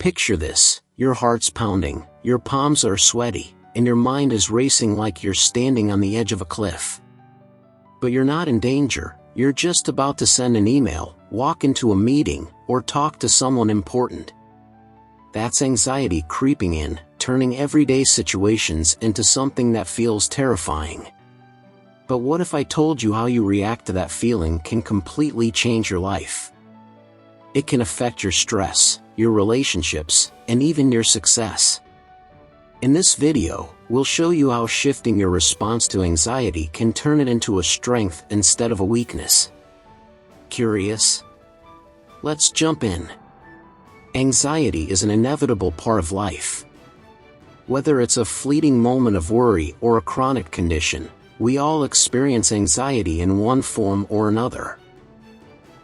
Picture this: your heart's pounding, your palms are sweaty, and your mind is racing like you're standing on the edge of a cliff. But you're not in danger. You're just about to send an email, walk into a meeting, or talk to someone important. That's anxiety creeping in, turning everyday situations into something that feels terrifying. But what if I told you how you react to that feeling can completely change your life? It can affect your stress, your relationships, and even your success. In this video, we'll show you how shifting your response to anxiety can turn it into a strength instead of a weakness. Curious? Let's jump in. Anxiety is an inevitable part of life. Whether it's a fleeting moment of worry or a chronic condition, we all experience anxiety in one form or another.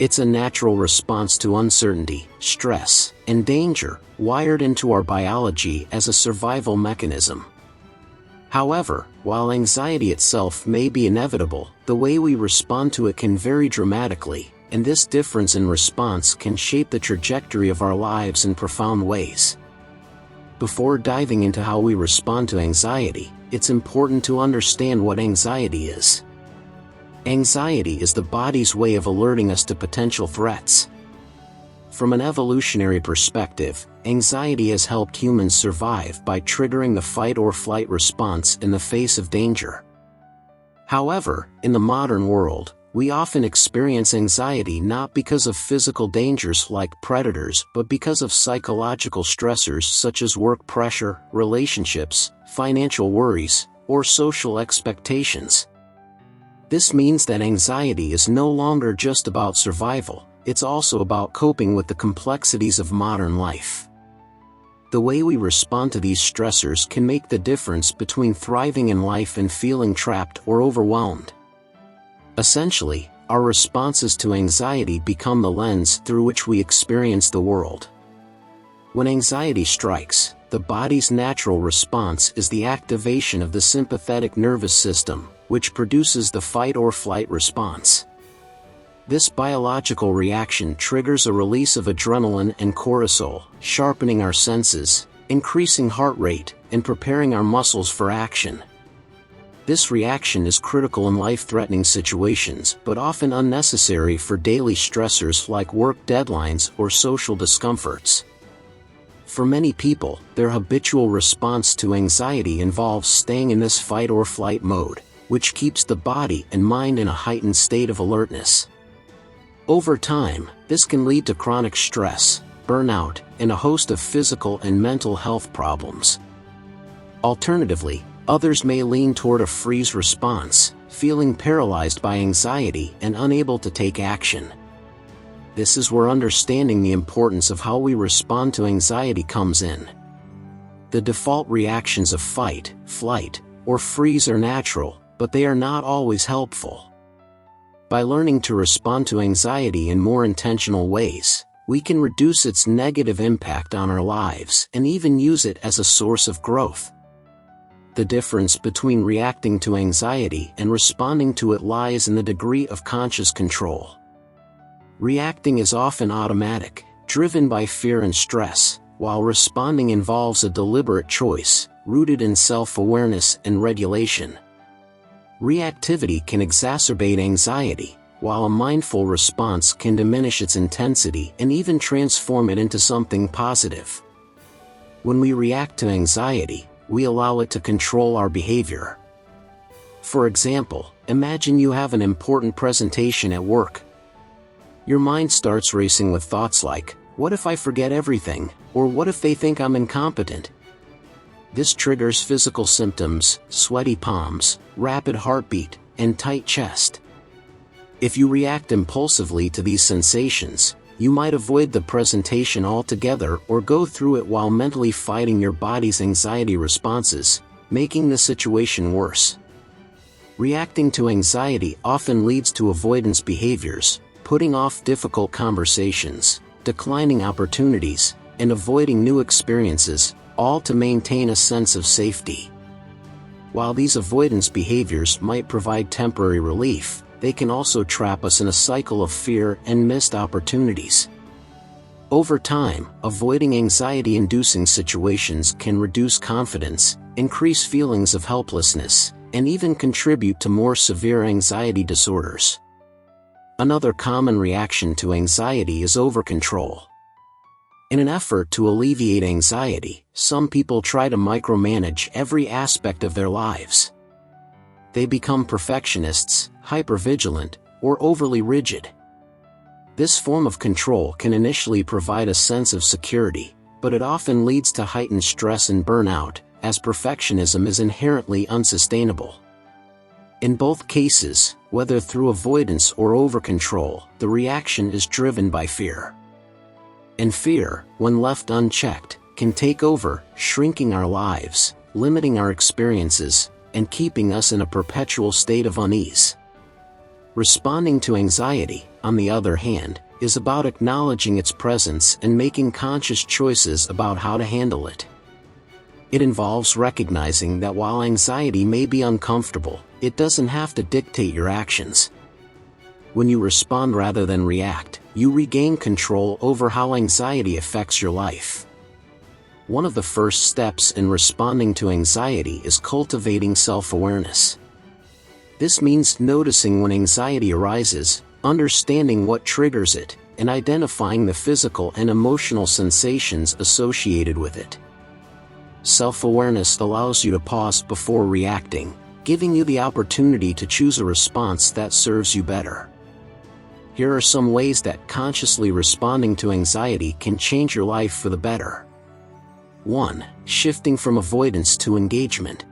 It's a natural response to uncertainty, stress, and danger, wired into our biology as a survival mechanism. However, while anxiety itself may be inevitable, the way we respond to it can vary dramatically, and this difference in response can shape the trajectory of our lives in profound ways. Before diving into how we respond to anxiety, it's important to understand what anxiety is. Anxiety is the body's way of alerting us to potential threats. From an evolutionary perspective, anxiety has helped humans survive by triggering the fight-or-flight response in the face of danger. However, in the modern world, we often experience anxiety not because of physical dangers like predators, but because of psychological stressors such as work pressure, relationships, financial worries, or social expectations. This means that anxiety is no longer just about survival, it's also about coping with the complexities of modern life. The way we respond to these stressors can make the difference between thriving in life and feeling trapped or overwhelmed. Essentially, our responses to anxiety become the lens through which we experience the world. When anxiety strikes, the body's natural response is the activation of the sympathetic nervous system, which produces the fight-or-flight response. This biological reaction triggers a release of adrenaline and cortisol, sharpening our senses, increasing heart rate, and preparing our muscles for action. This reaction is critical in life-threatening situations, but often unnecessary for daily stressors like work deadlines or social discomforts. For many people, their habitual response to anxiety involves staying in this fight-or-flight mode, which keeps the body and mind in a heightened state of alertness. Over time, this can lead to chronic stress, burnout, and a host of physical and mental health problems. Alternatively, others may lean toward a freeze response, feeling paralyzed by anxiety and unable to take action. This is where understanding the importance of how we respond to anxiety comes in. The default reactions of fight, flight, or freeze are natural, but they are not always helpful. By learning to respond to anxiety in more intentional ways, we can reduce its negative impact on our lives and even use it as a source of growth. The difference between reacting to anxiety and responding to it lies in the degree of conscious control. Reacting is often automatic, driven by fear and stress, while responding involves a deliberate choice, rooted in self-awareness and regulation. Reactivity can exacerbate anxiety, while a mindful response can diminish its intensity and even transform it into something positive. When we react to anxiety, we allow it to control our behavior. For example, imagine you have an important presentation at work. Your mind starts racing with thoughts like, "What if I forget everything?" or "What if they think I'm incompetent?" This triggers physical symptoms, sweaty palms, rapid heartbeat, and tight chest. If you react impulsively to these sensations, you might avoid the presentation altogether or go through it while mentally fighting your body's anxiety responses, making the situation worse. Reacting to anxiety often leads to avoidance behaviors, putting off difficult conversations, declining opportunities, and avoiding new experiences, all to maintain a sense of safety. While these avoidance behaviors might provide temporary relief, they can also trap us in a cycle of fear and missed opportunities. Over time, avoiding anxiety-inducing situations can reduce confidence, increase feelings of helplessness, and even contribute to more severe anxiety disorders. Another common reaction to anxiety is over-control. In an effort to alleviate anxiety, some people try to micromanage every aspect of their lives. They become perfectionists, hypervigilant, or overly rigid. This form of control can initially provide a sense of security, but it often leads to heightened stress and burnout, as perfectionism is inherently unsustainable. In both cases, whether through avoidance or over-control, the reaction is driven by fear. And fear, when left unchecked, can take over, shrinking our lives, limiting our experiences, and keeping us in a perpetual state of unease. Responding to anxiety, on the other hand, is about acknowledging its presence and making conscious choices about how to handle it. It involves recognizing that while anxiety may be uncomfortable, it doesn't have to dictate your actions. When you respond rather than react, you regain control over how anxiety affects your life. One of the first steps in responding to anxiety is cultivating self-awareness. This means noticing when anxiety arises, understanding what triggers it, and identifying the physical and emotional sensations associated with it. Self-awareness allows you to pause before reacting, giving you the opportunity to choose a response that serves you better. Here are some ways that consciously responding to anxiety can change your life for the better. 1. Shifting from avoidance to engagement.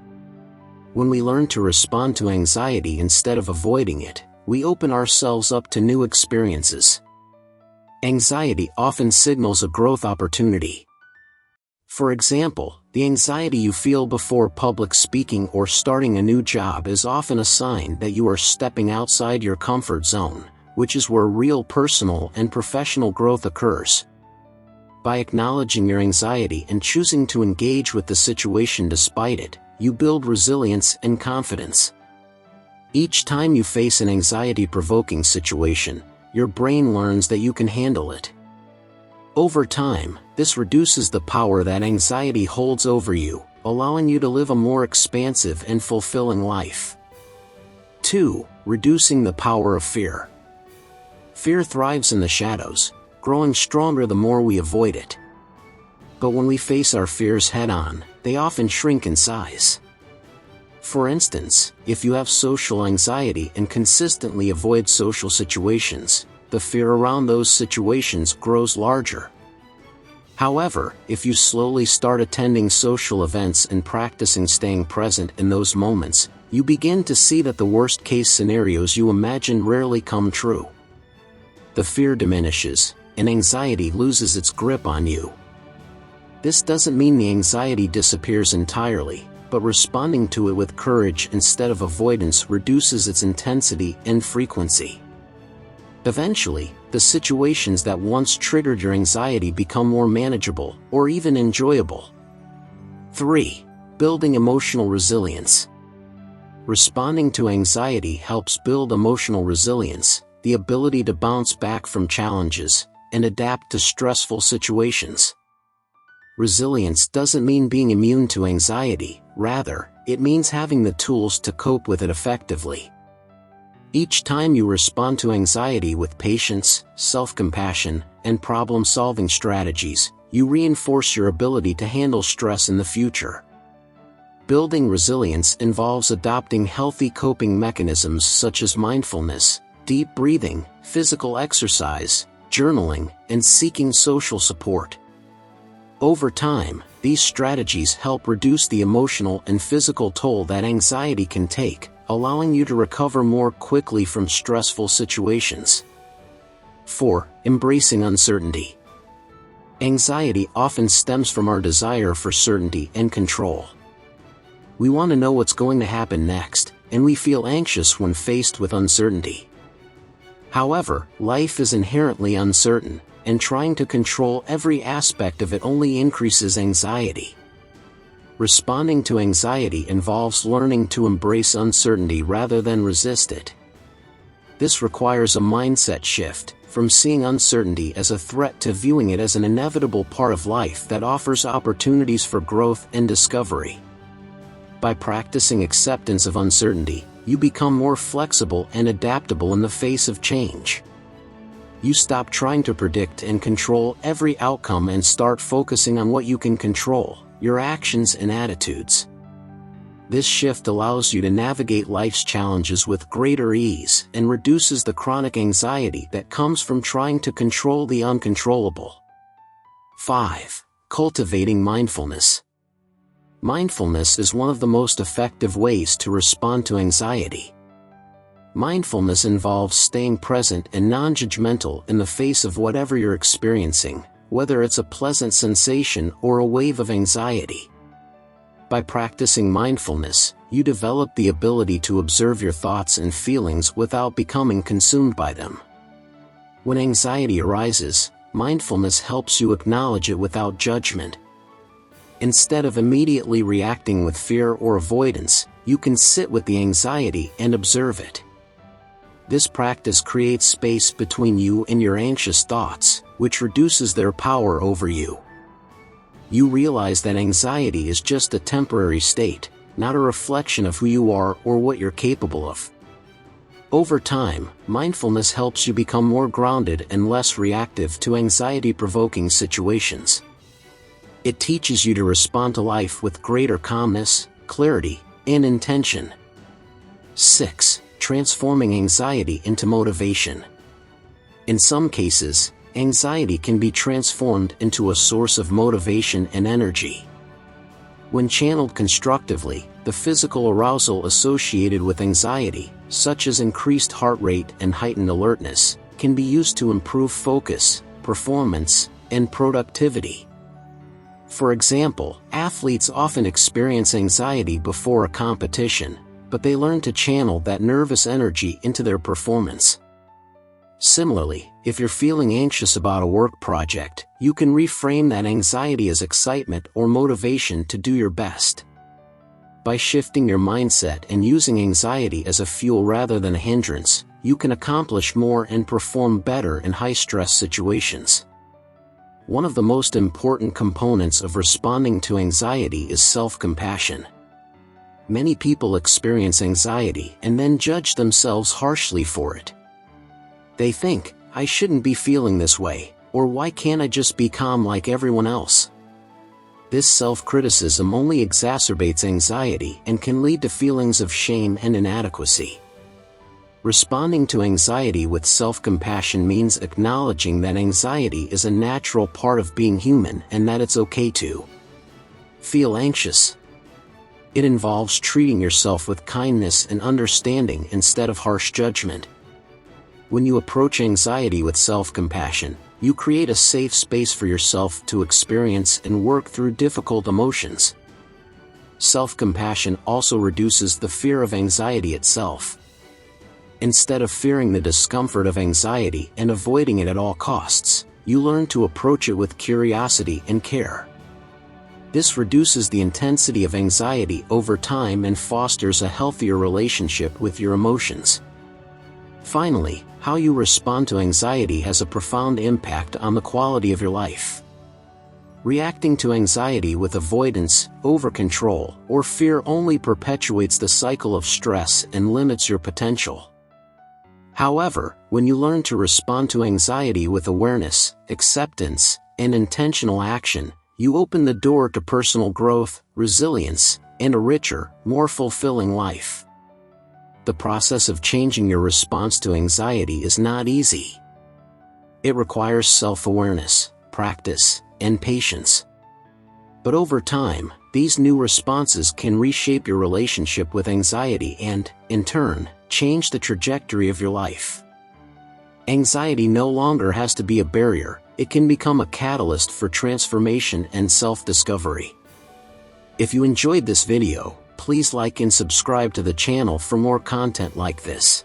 When we learn to respond to anxiety instead of avoiding it, we open ourselves up to new experiences. Anxiety often signals a growth opportunity. For example, the anxiety you feel before public speaking or starting a new job is often a sign that you are stepping outside your comfort zone, which is where real personal and professional growth occurs. By acknowledging your anxiety and choosing to engage with the situation despite it, you build resilience and confidence. Each time you face an anxiety-provoking situation, your brain learns that you can handle it. Over time, this reduces the power that anxiety holds over you, allowing you to live a more expansive and fulfilling life. 2. Reducing the power of fear. Fear thrives in the shadows, growing stronger the more we avoid it. But when we face our fears head-on, they often shrink in size. For instance, if you have social anxiety and consistently avoid social situations, the fear around those situations grows larger. However, if you slowly start attending social events and practicing staying present in those moments, you begin to see that the worst-case scenarios you imagined rarely come true. The fear diminishes, and anxiety loses its grip on you. This doesn't mean the anxiety disappears entirely, but responding to it with courage instead of avoidance reduces its intensity and frequency. Eventually, the situations that once triggered your anxiety become more manageable, or even enjoyable. 3. Building emotional resilience. Responding to anxiety helps build emotional resilience, the ability to bounce back from challenges, and adapt to stressful situations. Resilience doesn't mean being immune to anxiety, rather, it means having the tools to cope with it effectively. Each time you respond to anxiety with patience, self-compassion, and problem-solving strategies, you reinforce your ability to handle stress in the future. Building resilience involves adopting healthy coping mechanisms such as mindfulness, deep breathing, physical exercise, journaling, and seeking social support. Over time, these strategies help reduce the emotional and physical toll that anxiety can take, allowing you to recover more quickly from stressful situations. 4. Embracing uncertainty. Anxiety often stems from our desire for certainty and control. We want to know what's going to happen next, and we feel anxious when faced with uncertainty. However, life is inherently uncertain, and trying to control every aspect of it only increases anxiety. Responding to anxiety involves learning to embrace uncertainty rather than resist it. This requires a mindset shift, from seeing uncertainty as a threat to viewing it as an inevitable part of life that offers opportunities for growth and discovery. By practicing acceptance of uncertainty, you become more flexible and adaptable in the face of change. You stop trying to predict and control every outcome and start focusing on what you can control, your actions and attitudes. This shift allows you to navigate life's challenges with greater ease and reduces the chronic anxiety that comes from trying to control the uncontrollable. 5. Cultivating mindfulness. Mindfulness is one of the most effective ways to respond to anxiety. Mindfulness involves staying present and non-judgmental in the face of whatever you're experiencing, whether it's a pleasant sensation or a wave of anxiety. By practicing mindfulness, you develop the ability to observe your thoughts and feelings without becoming consumed by them. When anxiety arises, mindfulness helps you acknowledge it without judgment. Instead of immediately reacting with fear or avoidance, you can sit with the anxiety and observe it. This practice creates space between you and your anxious thoughts, which reduces their power over you. You realize that anxiety is just a temporary state, not a reflection of who you are or what you're capable of. Over time, mindfulness helps you become more grounded and less reactive to anxiety-provoking situations. It teaches you to respond to life with greater calmness, clarity, and intention. 6. Transforming anxiety into motivation. In some cases, anxiety can be transformed into a source of motivation and energy. When channeled constructively, the physical arousal associated with anxiety, such as increased heart rate and heightened alertness, can be used to improve focus, performance, and productivity. For example, athletes often experience anxiety before a competition, but they learn to channel that nervous energy into their performance. Similarly, if you're feeling anxious about a work project, you can reframe that anxiety as excitement or motivation to do your best. By shifting your mindset and using anxiety as a fuel rather than a hindrance, you can accomplish more and perform better in high-stress situations. One of the most important components of responding to anxiety is self-compassion. Many people experience anxiety and then judge themselves harshly for it. They think, I shouldn't be feeling this way, or why can't I just be calm like everyone else? This self-criticism only exacerbates anxiety and can lead to feelings of shame and inadequacy. Responding to anxiety with self-compassion means acknowledging that anxiety is a natural part of being human and that it's okay to feel anxious. It involves treating yourself with kindness and understanding instead of harsh judgment. When you approach anxiety with self-compassion, you create a safe space for yourself to experience and work through difficult emotions. Self-compassion also reduces the fear of anxiety itself. Instead of fearing the discomfort of anxiety and avoiding it at all costs, you learn to approach it with curiosity and care. This reduces the intensity of anxiety over time and fosters a healthier relationship with your emotions. Finally, how you respond to anxiety has a profound impact on the quality of your life. Reacting to anxiety with avoidance, over-control, or fear only perpetuates the cycle of stress and limits your potential. However, when you learn to respond to anxiety with awareness, acceptance, and intentional action, you open the door to personal growth, resilience, and a richer, more fulfilling life. The process of changing your response to anxiety is not easy. It requires self-awareness, practice, and patience. But over time, these new responses can reshape your relationship with anxiety and, in turn, change the trajectory of your life. Anxiety no longer has to be a barrier, it can become a catalyst for transformation and self-discovery. If you enjoyed this video, please like and subscribe to the channel for more content like this.